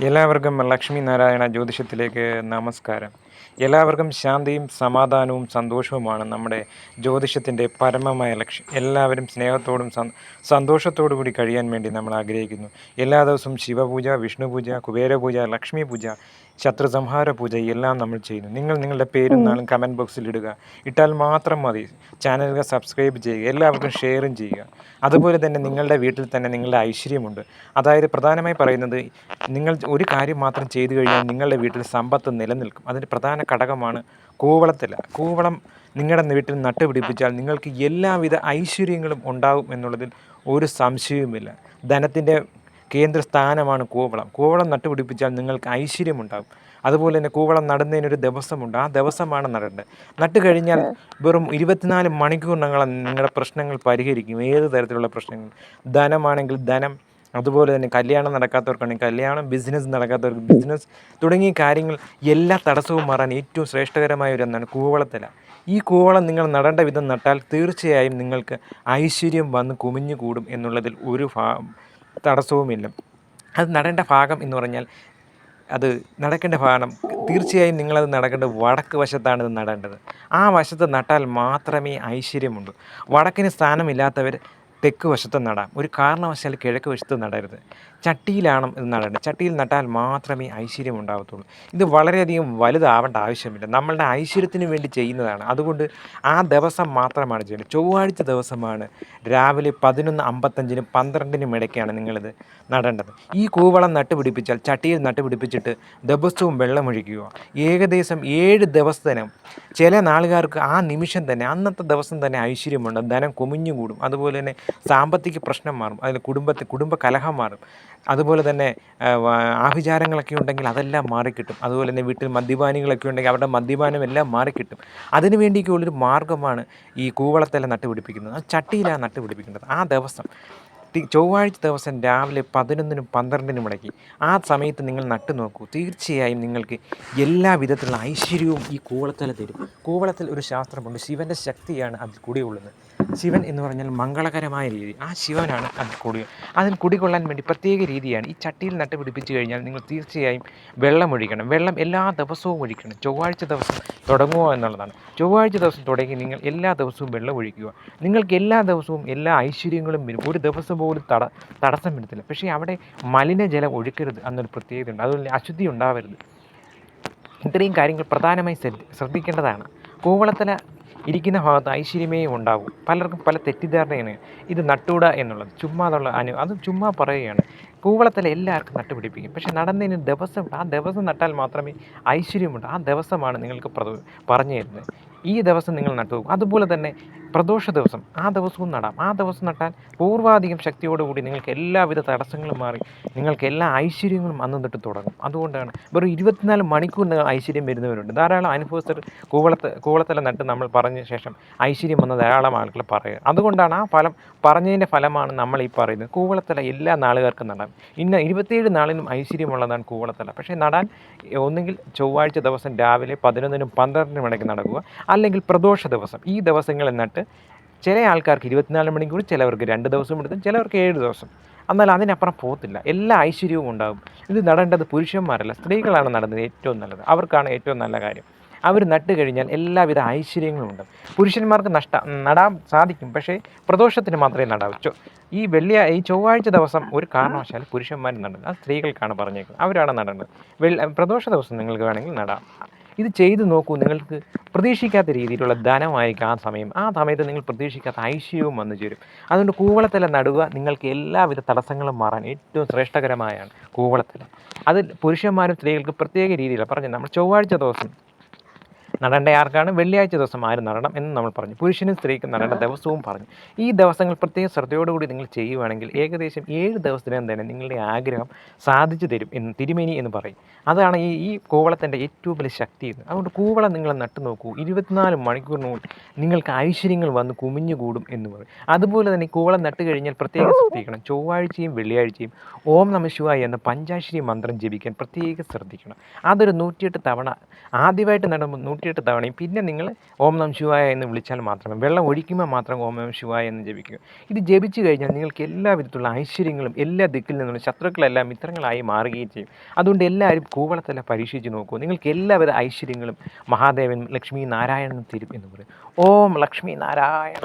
എല്ലാവർക്കും ലക്ഷ്മി നാരായണ ജ്യോതിഷത്തിലേക്ക് നമസ്കാരം. എല്ലാവർക്കും ശാന്തിയും സമാധാനവും സന്തോഷവുമാണ് നമ്മുടെ ജ്യോതിഷത്തിൻ്റെ പരമമായ ലക്ഷ്യം. എല്ലാവരും സ്നേഹത്തോടും സന്തോഷത്തോടു കൂടി കഴിയാൻ വേണ്ടി നമ്മൾ ആഗ്രഹിക്കുന്നു. എല്ലാ ദിവസവും ശിവപൂജ, വിഷ്ണുപൂജ, കുബേരപൂജ, ലക്ഷ്മി പൂജ, ശത്രുസംഹാര പൂജ എല്ലാം നമ്മൾ ചെയ്യുന്നു. നിങ്ങളുടെ പേരും ഉം. നാളും കമൻറ്റ് ബോക്സിൽ ഇടുക. ഇട്ടാൽ മാത്രം മതി. ചാനലുകൾ സബ്സ്ക്രൈബ് ചെയ്യുക, എല്ലാവർക്കും ഷെയറും ചെയ്യുക. അതുപോലെ തന്നെ നിങ്ങളുടെ വീട്ടിൽ തന്നെ നിങ്ങളുടെ ഐശ്വര്യമുണ്ട്. അതായത് പ്രധാനമായി പറയുന്നത്, നിങ്ങൾ ഒരു കാര്യം മാത്രം ചെയ്തു കഴിഞ്ഞാൽ നിങ്ങളുടെ വീട്ടിൽ സമ്പത്ത് നിലനിൽക്കും. അതിന് പ്രധാന ഘടകമാണ് കൂവളത്തില. കൂവളം നിങ്ങളുടെ വീട്ടിൽ നട്ടുപിടിപ്പിച്ചാൽ നിങ്ങൾക്ക് എല്ലാവിധ ഐശ്വര്യങ്ങളും ഉണ്ടാകും എന്നുള്ളതിൽ ഒരു സംശയവുമില്ല. ധനത്തിൻ്റെ കേന്ദ്രസ്ഥാനമാണ് കൂവളം. കൂവളം നട്ടുപിടിപ്പിച്ചാൽ നിങ്ങൾക്ക് ഐശ്വര്യമുണ്ടാകും. അതുപോലെ തന്നെ കൂവളം നടുന്നതിനൊരു ദിവസമുണ്ട്. ആ ദിവസമാണ് നടേണ്ടത്. നട്ട് കഴിഞ്ഞാൽ വെറും 24 മണിക്കൂറിനകം നിങ്ങളുടെ പ്രശ്നങ്ങൾ പരിഹരിക്കും. ഏത് തരത്തിലുള്ള പ്രശ്നങ്ങൾ, ധനമാണെങ്കിൽ ധനം, അതുപോലെ തന്നെ കല്യാണം നടക്കാത്തവർക്കാണെങ്കിൽ കല്യാണം, ബിസിനസ് നടക്കാത്തവർക്ക് ബിസിനസ്, തുടങ്ങിയ കാര്യങ്ങൾ എല്ലാ തടസ്സവും മാറാൻ ഏറ്റവും ശ്രേഷ്ഠകരമായ ഒരു ഒന്നാണ് കൂവളത്തില. ഈ കൂവളം നിങ്ങൾ നടേണ്ട വിധം നട്ടാൽ തീർച്ചയായും നിങ്ങൾക്ക് ഐശ്വര്യം വന്ന് കുമിഞ്ഞു കൂടും എന്നുള്ളതിൽ ഒരു തടസ്സവുമില്ല. അത് നടേണ്ട ഭാഗം എന്ന് പറഞ്ഞാൽ, അത് നടക്കേണ്ട ഭാഗം തീർച്ചയായും നിങ്ങളത് നടക്കേണ്ടത് വടക്ക് വശത്താണ് ഇത് നടേണ്ടത്. ആ വശത്ത് നട്ടാൽ മാത്രമേ ഐശ്വര്യമുള്ളൂ. വടക്കിന് സ്ഥാനമില്ലാത്തവർ തെക്ക് വശത്ത് നടാം. ഒരു കാരണവശാൽ കിഴക്ക് വശത്ത് നടരുത്. ചട്ടിയിലാണ് ഇത് നടേണ്ടത്. ചട്ടിയിൽ നട്ടാൽ മാത്രമേ ഐശ്വര്യം ഉണ്ടാകത്തുള്ളൂ. ഇത് വളരെയധികം വലുതാവേണ്ട ആവശ്യമില്ല. നമ്മളുടെ ഐശ്വര്യത്തിന് വേണ്ടി ചെയ്യുന്നതാണ്. അതുകൊണ്ട് ആ ദിവസം മാത്രമാണ് ചെയ്യുന്നത്. ചൊവ്വാഴ്ച ദിവസമാണ് രാവിലെ 11:55-നും 12-നും ഇടയ്ക്കാണ് നിങ്ങളിത് നടേണ്ടത്. ഈ കൂവളം നട്ടുപിടിപ്പിച്ചാൽ ചട്ടിയിൽ നട്ടുപിടിപ്പിച്ചിട്ട് ദിവസവും വെള്ളമൊഴിക്കുക. ഏകദേശം 7 ദിവസത്തിനും ചില നാളുകാർക്ക് ആ നിമിഷം തന്നെ, അന്നത്തെ ദിവസം തന്നെ ഐശ്വര്യമുണ്ട്. ധനം കുമിഞ്ഞുകൂടും. അതുപോലെ തന്നെ സാമ്പത്തിക പ്രശ്നം മാറും. അതിൽ കുടുംബ കലഹം മാറും. അതുപോലെ തന്നെ ആഭിചാരങ്ങളൊക്കെ ഉണ്ടെങ്കിൽ അതെല്ലാം മാറിക്കിട്ടും. അതുപോലെ തന്നെ വീട്ടിൽ മദ്യപാനികളൊക്കെ ഉണ്ടെങ്കിൽ അവരുടെ മദ്യപാനം എല്ലാം മാറിക്കിട്ടും. അതിനു വേണ്ടിയൊക്കെയുള്ളൊരു മാർഗ്ഗമാണ് ഈ കൂവളത്തില നട്ടുപിടിപ്പിക്കുന്നത്. ആ ചട്ടിയിലാണ് നട്ടുപിടിപ്പിക്കേണ്ടത്. ആ ദിവസം ചൊവ്വാഴ്ച ദിവസം രാവിലെ 11-നും 12-നും ഇടയ്ക്ക് ആ സമയത്ത് നിങ്ങൾ നട്ടു നോക്കൂ. തീർച്ചയായും നിങ്ങൾക്ക് എല്ലാ വിധത്തിലുള്ള ഐശ്വര്യവും ഈ കൂവളത്തില തരും. കൂവളത്തിൽ ഒരു ശാസ്ത്രമുണ്ട്. ശിവൻ്റെ ശക്തിയാണ് അതിൽ കുടികൊള്ളുന്നത്. ശിവൻ എന്ന് പറഞ്ഞാൽ മംഗളകരമായ രീതി. ആ ശിവനാണ് അതിൽ കുടികൊള്ളാൻ വേണ്ടി പ്രത്യേക രീതിയാണ്. ഈ ചട്ടിയിൽ നട്ടുപിടിപ്പിച്ച് കഴിഞ്ഞാൽ നിങ്ങൾ തീർച്ചയായും വെള്ളം ഒഴിക്കണം. വെള്ളം എല്ലാ ദിവസവും ഒഴിക്കണം. ചൊവ്വാഴ്ച ദിവസം തുടങ്ങുക എന്നുള്ളതാണ്. ചൊവ്വാഴ്ച ദിവസം തുടങ്ങി നിങ്ങൾ എല്ലാ ദിവസവും വെള്ളം ഒഴിക്കുക. നിങ്ങൾക്ക് എല്ലാ ദിവസവും എല്ലാ ഐശ്വര്യങ്ങളും വരും. ഒരു ദിവസം പോലും തടസ്സം വരത്തില്ല. പക്ഷേ അവിടെ മലിനജലം ഒഴുക്കരുത് എന്നൊരു പ്രത്യേകതയുണ്ട്. അതുപോലെ അശുദ്ധി ഉണ്ടാവരുത്. ഇത്രയും കാര്യങ്ങൾ പ്രധാനമായി ശ്രദ്ധിക്കേണ്ടതാണ്. കൂവളത്തില ഇരിക്കുന്ന ഭാഗത്ത് ഐശ്വര്യമേ ഉണ്ടാകും. പലർക്കും പല തെറ്റിദ്ധാരണയാണ് ഇത് നട്ടൂട എന്നുള്ളത്. ചുമ്മാതുള്ള അത് ചുമ്മാ പറയുകയാണ്. കൂവളത്തില എല്ലാവർക്കും നട്ടുപിടിപ്പിക്കും. പക്ഷേ നടന്നതിന് ദിവസം, ആ ദിവസം നട്ടാൽ മാത്രമേ ഐശ്വര്യമുണ്ട്. ആ ദിവസമാണ് നിങ്ങൾക്ക് പറഞ്ഞു തരുന്നത്. ഈ ദിവസം നിങ്ങൾ നട്ടു. അതുപോലെ തന്നെ പ്രദോഷ ദിവസം, ആ ദിവസവും നടാം. ആ ദിവസം നട്ടാൽ പൂർവാധികം ശക്തിയോടുകൂടി നിങ്ങൾക്ക് എല്ലാവിധ തടസ്സങ്ങളും മാറി നിങ്ങൾക്ക് എല്ലാ ഐശ്വര്യങ്ങളും അന്ന് തൊട്ട് തുടങ്ങും. അതുകൊണ്ടാണ് വെറും 24 മണിക്കൂറിന് ഐശ്വര്യം വരുന്നവരുണ്ട്. ധാരാളം അനുഭവസ്ഥർ കൂവളത്തില നട്ട് നമ്മൾ പറഞ്ഞ ശേഷം ഐശ്വര്യം വന്ന ധാരാളം ആളുകൾ പറയുക. അതുകൊണ്ടാണ് ആ ഫലം പറഞ്ഞതിൻ്റെ ഫലമാണ് നമ്മൾ ഈ പറയുന്നത്. കൂവളത്തില എല്ലാ നാളുകാർക്കും നടാം. ഇന്ന് 27 നാളിനും ഐശ്വര്യമുള്ളതാണ് കൂവളത്തില. പക്ഷേ നടാൻ ഒന്നുകിൽ ചൊവ്വാഴ്ച ദിവസം രാവിലെ 11-നും 12-നും ഇടയ്ക്ക് നടക്കുക, അല്ലെങ്കിൽ പ്രദോഷ ദിവസം. ഈ ദിവസങ്ങളിൽ നട്ട് ചില ആൾക്കാർക്ക് 24 മണിക്കൂർ, ചിലവർക്ക് 2 ദിവസം എടുക്കും, ചിലവർക്ക് 7 ദിവസം. എന്നാൽ അതിനപ്പുറം പോകത്തില്ല. എല്ലാ ഐശ്വര്യവും ഉണ്ടാകും. ഇത് നടേണ്ടത് പുരുഷന്മാരല്ല, സ്ത്രീകളാണ് നടുന്നത് ഏറ്റവും നല്ലത്. അവർക്കാണ് ഏറ്റവും നല്ല കാര്യം. അവർ നട്ട് കഴിഞ്ഞാൽ എല്ലാവിധ ഐശ്വര്യങ്ങളും ഉണ്ട്. പുരുഷന്മാർക്ക് നടാൻ സാധിക്കും, പക്ഷേ പ്രദോഷത്തിന് മാത്രമേ നടാവൂ. ഈ ചൊവ്വാഴ്ച ദിവസം ഒരു കാരണവശാലും പുരുഷന്മാർ നടന്നത്, അത് സ്ത്രീകൾക്കാണ് പറഞ്ഞേക്കുന്നത്. അവരാണ് നടേണ്ടത്. പ്രദോഷ ദിവസം നിങ്ങൾക്ക് വേണമെങ്കിൽ നടാം. ഇത് ചെയ്തു നോക്കൂ. നിങ്ങൾക്ക് പ്രതീക്ഷിക്കാത്ത രീതിയിലുള്ള ധനമായിരിക്കും ആ സമയം. ആ സമയത്ത് നിങ്ങൾ പ്രതീക്ഷിക്കാത്ത ഐശ്വര്യവും വന്നു ചേരും. അതുകൊണ്ട് കൂവളത്തില നടുക. നിങ്ങൾക്ക് എല്ലാവിധ തടസ്സങ്ങളും മാറാൻ ഏറ്റവും ശ്രേഷ്ഠകരമായാണ് കൂവളത്തില. അത് പുരുഷന്മാരും സ്ത്രീകൾക്ക് പ്രത്യേക രീതിയിലാണ് പറഞ്ഞത്. നമ്മൾ ചൊവ്വാഴ്ച ദിവസം നടേണ്ട ആർക്കാണ്, വെള്ളിയാഴ്ച ദിവസം ആര് നടണം എന്ന് നമ്മൾ പറഞ്ഞു. പുരുഷനും സ്ത്രീക്കും നടേണ്ട ദിവസവും പറഞ്ഞു. ഈ ദിവസങ്ങൾ പ്രത്യേക ശ്രദ്ധയോടുകൂടി നിങ്ങൾ ചെയ്യുവാണെങ്കിൽ ഏകദേശം 7 ദിവസത്തിനകം തന്നെ നിങ്ങളുടെ ആഗ്രഹം സാധിച്ചു തരും എന്ന് തിരുമേനി എന്ന് പറയും. അതാണ് ഈ കൂവളത്തിൻ്റെ ഏറ്റവും വലിയ ശക്തി. അതുകൊണ്ട് കൂവളം നിങ്ങൾ നട്ടു നോക്കൂ. 24 മണിക്കൂറിനുള്ളിൽ നിങ്ങൾക്ക് ഐശ്വര്യങ്ങൾ വന്ന് കുമിഞ്ഞുകൂടും എന്ന് പറയും. അതുപോലെ തന്നെ കൂവളം നട്ട് കഴിഞ്ഞാൽ പ്രത്യേകം ശ്രദ്ധിക്കണം. ചൊവ്വാഴ്ചയും വെള്ളിയാഴ്ചയും ഓം നമഃശിവായ എന്ന പഞ്ചാക്ഷരി മന്ത്രം ജപിക്കാൻ പ്രത്യേകം ശ്രദ്ധിക്കണം. അതൊരു 108 തവണ ആദ്യമായിട്ട് നടുമ്പോൾ 108 78 തവണയും പിന്നെ നിങ്ങൾ ഓം നമഃ ശിവായ എന്ന് വിളിച്ചാൽ മാത്രമേ, വെള്ളം ഒഴിക്കുമ്പോൾ മാത്രം ഓം നമഃ ശിവായ എന്ന് ജപിക്കുക. ഇത് ജപിച്ചു കഴിഞ്ഞാൽ നിങ്ങൾക്ക് എല്ലാ വിധത്തിലുള്ള ഐശ്വര്യങ്ങളും എല്ലാ ദിക്കിൽ നിന്നുള്ള ശത്രുക്കളെല്ലാം മിത്രങ്ങളായി മാറുകയും ചെയ്യും. അതുകൊണ്ട് എല്ലാവരും കൂവളത്തെല്ലാം പരീക്ഷിച്ച് നോക്കൂ. നിങ്ങൾക്ക് എല്ലാവിധ ഐശ്വര്യങ്ങളും മഹാദേവൻ ലക്ഷ്മി നാരായണനും തരും എന്ന് പറയും. ഓം ലക്ഷ്മി നാരായണ.